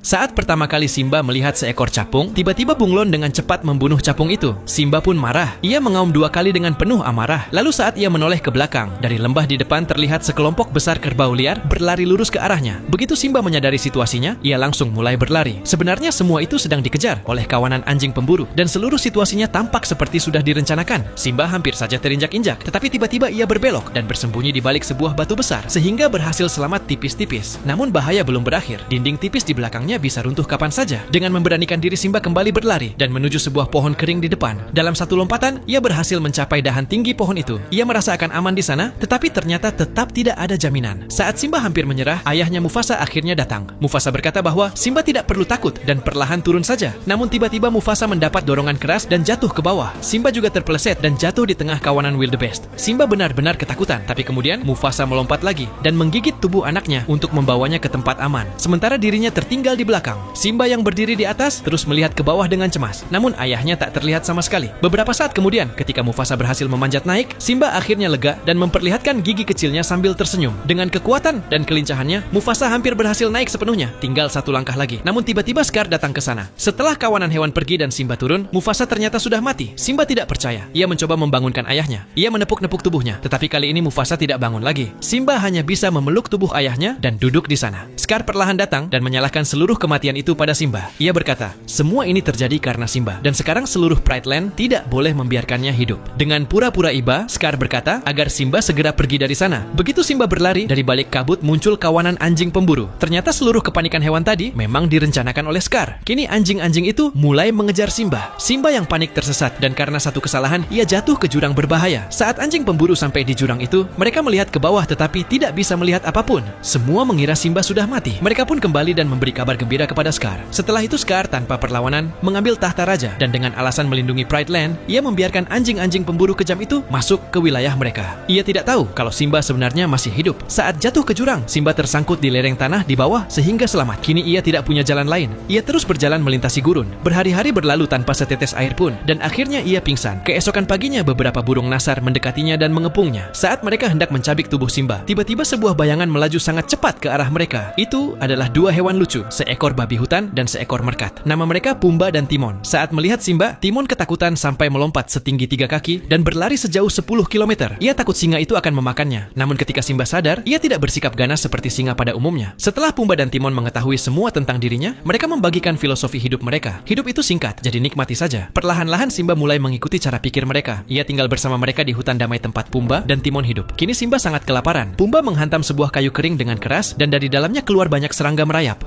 Saat pertama kali Simba melihat seekor capung, tiba-tiba bunglon dengan cepat membunuh capung itu. Simba pun marah. Ia mengaum 2 kali dengan penuh amarah. Lalu saat ia menoleh ke belakang, dari lembah di depan terlihat sekelompok besar kerbau liar berlari lurus ke arahnya. Begitu Simba menyadari situasinya, ia langsung mulai berlari. Sebenarnya semua itu sedang dikejar oleh kawanan anjing pemburu, dan seluruh situasinya tampak seperti sudah direncanakan. Simba hampir saja terinjak-injak, tetapi tiba-tiba ia berbelok dan bersembunyi di balik sebuah batu besar, sehingga berhasil selamat tipis-tipis. Namun bahaya belum berakhir. Dinding tipis di belakangnya bisa runtuh kapan saja. Dengan memberanikan diri, Simba kembali berlari dan menuju sebuah pohon kering di depan. Dalam satu lompatan, ia berhasil mencapai dahan tinggi pohon itu. Ia merasa akan aman di sana, tetapi ternyata tetap tidak ada jaminan. Saat Simba hampir menyerah, ayahnya Mufasa akhirnya datang. Mufasa berkata bahwa Simba tidak perlu takut dan perlahan turun saja. Namun tiba-tiba Mufasa mendapat dorongan keras dan jatuh ke bawah. Simba juga terpeleset dan jatuh di tengah kawanan wildebeest. Simba benar-benar ketakutan, tapi kemudian Mufasa melompat lagi dan menggigit tubuh anaknya untuk membawanya ke tempat aman. Sementara dirinya tertinggal di belakang. Simba yang berdiri di atas terus melihat ke bawah dengan cemas. Namun ayahnya tak terlihat sama sekali. Beberapa saat kemudian, ketika Mufasa berhasil memanjat naik, Simba akhirnya lega dan memperlihatkan gigi kecilnya sambil tersenyum. Dengan kekuatan dan kelincahannya, Mufasa hampir berhasil naik sepenuhnya. Tinggal 1 langkah lagi. Namun tiba-tiba Scar datang ke sana. Setelah kawanan hewan pergi dan Simba turun, Mufasa ternyata sudah mati. Simba tidak percaya. Ia mencoba membangunkan ayahnya. Ia menepuk-nepuk tubuhnya, tetapi kali ini Mufasa tidak bangun lagi. Simba hanya bisa memeluk tubuh ayahnya dan duduk di sana. Scar perlahan datang dan menyalahkan seluruh kematian itu pada Simba. Ia berkata, semua ini terjadi karena Simba, dan sekarang seluruh Pride Land tidak boleh membiarkannya hidup. Dengan pura-pura iba, Scar berkata agar Simba segera pergi dari sana. Begitu Simba berlari, dari balik kabut muncul kawanan anjing pemburu. Ternyata seluruh kepanikan hewan tadi memang direncanakan oleh Scar. Kini anjing-anjing itu mulai mengejar Simba. Simba yang panik tersesat, dan karena satu kesalahan, ia jatuh ke jurang berbahaya. Saat anjing pemburu sampai di jurang itu, mereka melihat ke bawah tetapi tidak bisa melihat apapun. Semua mengira Simba sudah mati. Mereka pun kembali dan memberi kabar gembira kepada Scar. Setelah itu Scar tanpa perlawanan mengambil tahta raja, dan dengan alasan melindungi Pride Land, ia membiarkan anjing-anjing pemburu kejam itu masuk ke wilayah mereka. Ia tidak tahu kalau Simba sebenarnya masih hidup. Saat jatuh ke jurang, Simba tersangkut di lereng tanah di bawah sehingga selamat. Kini ia tidak punya jalan lain. Ia terus berjalan melintasi gurun. Berhari-hari berlalu tanpa setetes air pun, dan akhirnya ia pingsan. Keesokan paginya beberapa burung nasar mendekatinya dan mengepungnya. Saat mereka hendak mencabik tubuh Simba, tiba-tiba sebuah bayangan melaju sangat cepat ke arah mereka. Itu adalah 2 hewan lucu, seekor babi hutan dan seekor merkat. Nama mereka Pumba dan Timon. Saat melihat Simba, Timon ketakutan sampai melompat setinggi 3 kaki dan berlari sejauh 10 km. Ia takut singa itu akan memakannya. Namun ketika Simba sadar, ia tidak bersikap ganas seperti singa pada umumnya. Setelah Pumba dan Timon mengetahui semua tentang dirinya, mereka membagikan filosofi hidup mereka. Hidup itu singkat, jadi nikmati saja. Perlahan-lahan Simba mulai mengikuti cara pikir mereka. Ia tinggal bersama mereka di hutan damai tempat Pumba dan Timon hidup. Kini Simba sangat kelaparan. Pumba menghantam sebuah kayu kering dengan keras dan dari dalamnya keluar banyak serangga merayap.